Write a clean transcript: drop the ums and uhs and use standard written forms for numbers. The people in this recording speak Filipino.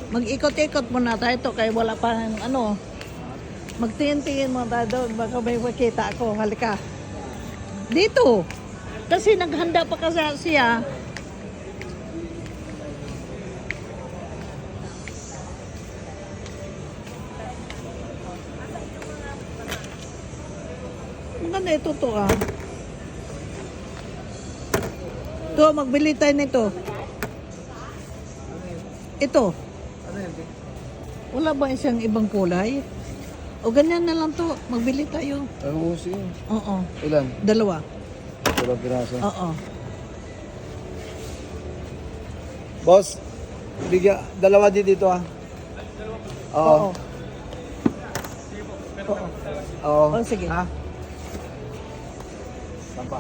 Mag-ikot-ikot muna tayo ito kaya wala pa ano. Magtingin-tingin muna tayo doon. Baka may makita ako. Halika. Dito. Kasi naghanda pa kasi siya. Maganda ito to ah. Ito, magbili tayo nito. Ito. Ano yan? Wala ba isang ibang kulay? O ganyan na lang to. Magbili tayo. Ang uso yun. Oo. Ilan? 2. 2 piraso. Oo. Boss, bigyan, 2 dito ah. Oo. Oo. Oo. Oh, sige. Ha? Sampa.